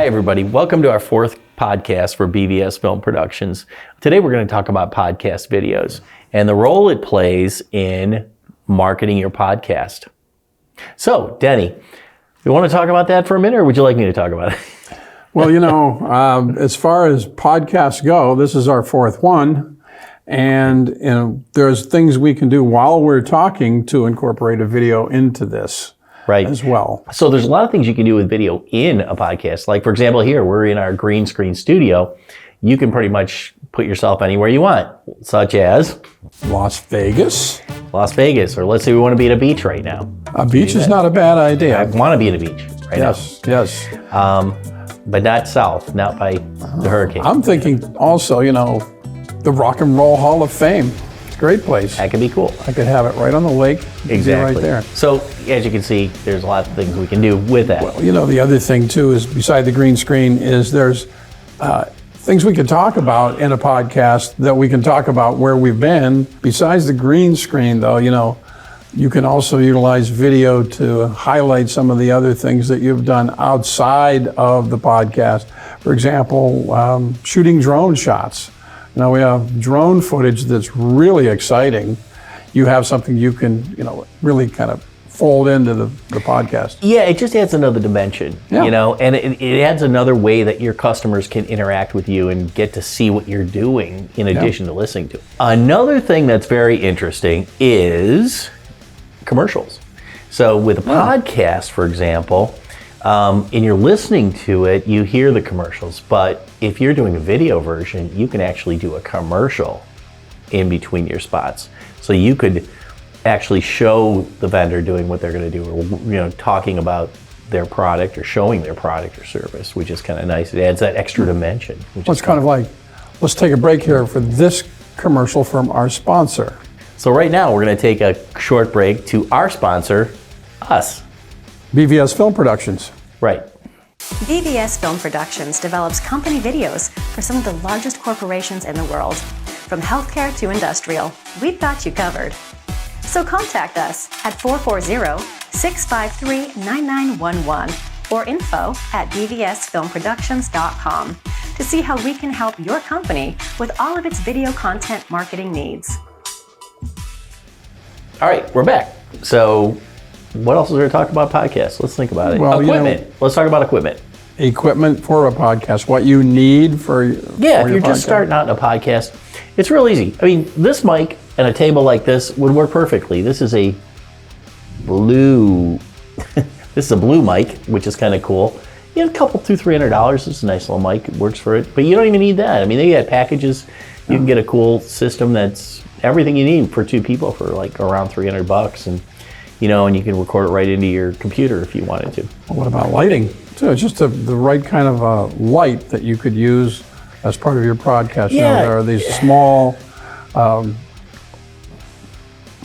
everybody. Welcome to our fourth podcast for BVS Film Productions. Today we're going to talk about podcast videos and the role it plays in marketing your podcast. So, Denny, you want to talk about that for a minute, or would you like me to talk about it? Well, as far as podcasts go, this is our fourth one. And there's things we can do while we're talking to incorporate a video into this. Right. As well. So there's a lot of things you can do with video in a podcast. Like, for example, here, we're in our green screen studio. You can pretty much put yourself anywhere you want, such as Las Vegas. Or let's say we want to be at a beach right now. A beach is not a bad idea. I want to be at a beach right now. Yes. But not south, not by the hurricane. I'm thinking also, the Rock and Roll Hall of Fame. Great place. That could be cool. I could have it right on the lake. Exactly. Right there. So, as you can see, there's a lot of things we can do with that. Well, the other thing too is, beside the green screen, is there's things we can talk about in a podcast that we can talk about where we've been. Besides the green screen, though, you can also utilize video to highlight some of the other things that you've done outside of the podcast. For example, shooting drone shots. Now we have drone footage that's really exciting. You have something you can, really kind of fold into the podcast. Yeah, it just adds another dimension, and it adds another way that your customers can interact with you and get to see what you're doing in addition to listening to. Another thing that's very interesting is commercials. So with a podcast, for example, and you're listening to it, you hear the commercials, but if you're doing a video version, you can actually do a commercial in between your spots. So you could actually show the vendor doing what they're going to do, or talking about their product or showing their product or service, which is kind of nice. It adds that extra dimension. It's kind of like, let's take a break here for this commercial from our sponsor. So right now we're going to take a short break to our sponsor, us. BVS Film Productions. Right. BVS Film Productions develops company videos for some of the largest corporations in the world. From healthcare to industrial, we've got you covered. So contact us at 440-653-9911 or info@bvsfilmproductions.com to see how we can help your company with all of its video content marketing needs. All right, we're back. So what else is there to talk about podcasts? Let's think about it. Well, equipment. Let's talk about equipment. Equipment for a podcast. What you need for your if you're just starting out in a podcast, it's real easy. I mean, this mic and a table like this would work perfectly. This is a blue mic, which is kind of cool. You have a couple, $200-$300. It's a nice little mic. It works for it. But you don't even need that. I mean, they got packages. You can get a cool system that's everything you need for two people for like around $300, and and you can record it right into your computer if you wanted to. What about lighting? So it's just the right kind of light that you could use as part of your podcast. There are these small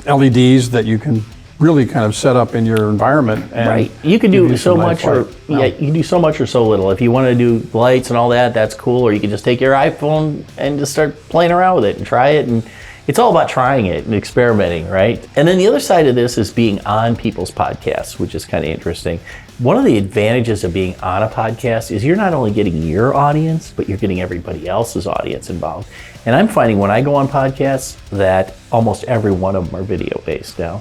LEDs that you can really kind of set up in your environment. And you can do so much, you can do so much or so little. If you want to do lights and all that, that's cool. Or you can just take your iPhone and just start playing around with it and try it. And it's all about trying it and experimenting, right? And then the other side of this is being on people's podcasts, which is kind of interesting. One of the advantages of being on a podcast is you're not only getting your audience, but you're getting everybody else's audience involved. And I'm finding when I go on podcasts that almost every one of them are video-based now.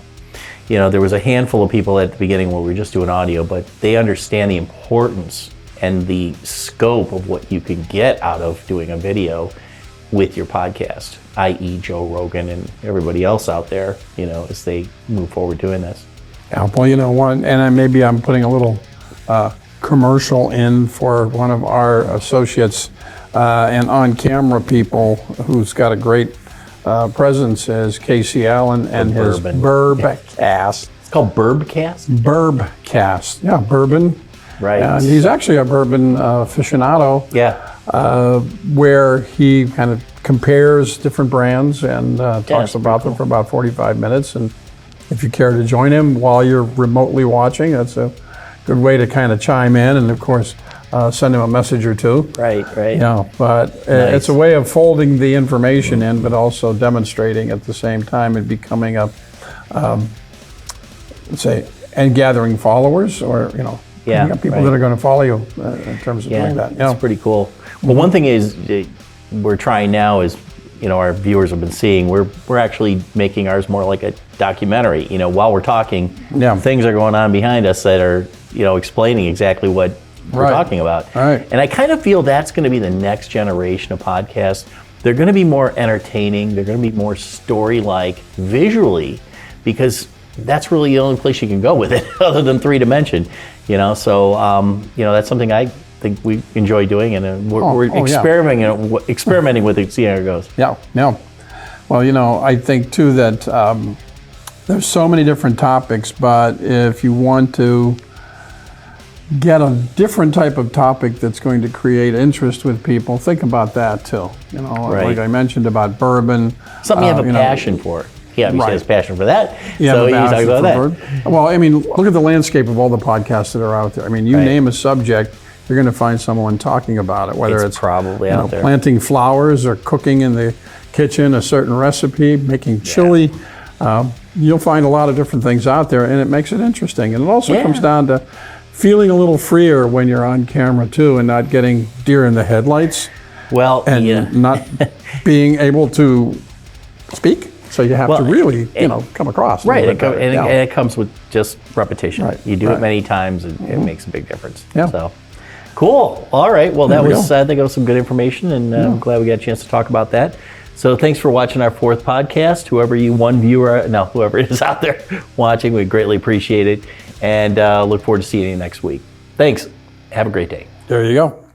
There was a handful of people at the beginning where we were just doing audio, but they understand the importance and the scope of what you can get out of doing a video with your podcast, i.e. Joe Rogan and everybody else out there, as they move forward doing this. Yeah, well, maybe I'm putting a little commercial in for one of our associates and on-camera people who's got a great presence, is Casey Allen and his Burbcast. It's called Burbcast? Burbcast, yeah, bourbon. Right. And he's actually a bourbon aficionado. Yeah. Where he kind of compares different brands and talks about them for about 45 minutes. And if you care to join him while you're remotely watching, that's a good way to kind of chime in and, of course, send him a message or two. Right. But it's a way of folding the information in, but also demonstrating at the same time and becoming a, and gathering followers, or Yeah, You got people that are going to follow you in terms of doing that. That's pretty cool. Well, one thing is we're trying now is, our viewers have been seeing, we're actually making ours more like a documentary. While we're talking, things are going on behind us that are, explaining exactly what we're talking about. Right. And I kind of feel that's going to be the next generation of podcasts. They're going to be more entertaining. They're going to be more story-like visually, because that's really the only place you can go with it other than 3-dimension. So that's something I think we enjoy doing, and we're experimenting with it, seeing how it goes. Yeah. Well, I think too that there's so many different topics, but if you want to get a different type of topic that's going to create interest with people, think about that too. Like I mentioned about bourbon. Something you have a passion for. He obviously has passion for that. So you talk about that. Well, look at the landscape of all the podcasts that are out there. You name a subject, you're going to find someone talking about it, whether it's probably out there. Planting flowers or cooking in the kitchen, a certain recipe, making chili. You'll find a lot of different things out there, and it makes it interesting. And it also comes down to feeling a little freer when you're on camera too, and not getting deer in the headlights. Well, and not being able to speak. So you have to really, come across. Right, and it comes with just repetition. Right. You do it many times, and it makes a big difference. Yeah. So, cool. All right. Well, I think it was some good information, and I'm glad we got a chance to talk about that. So thanks for watching our 4th podcast. Whoever is out there watching, we greatly appreciate it, and look forward to seeing you next week. Thanks. Have a great day. There you go.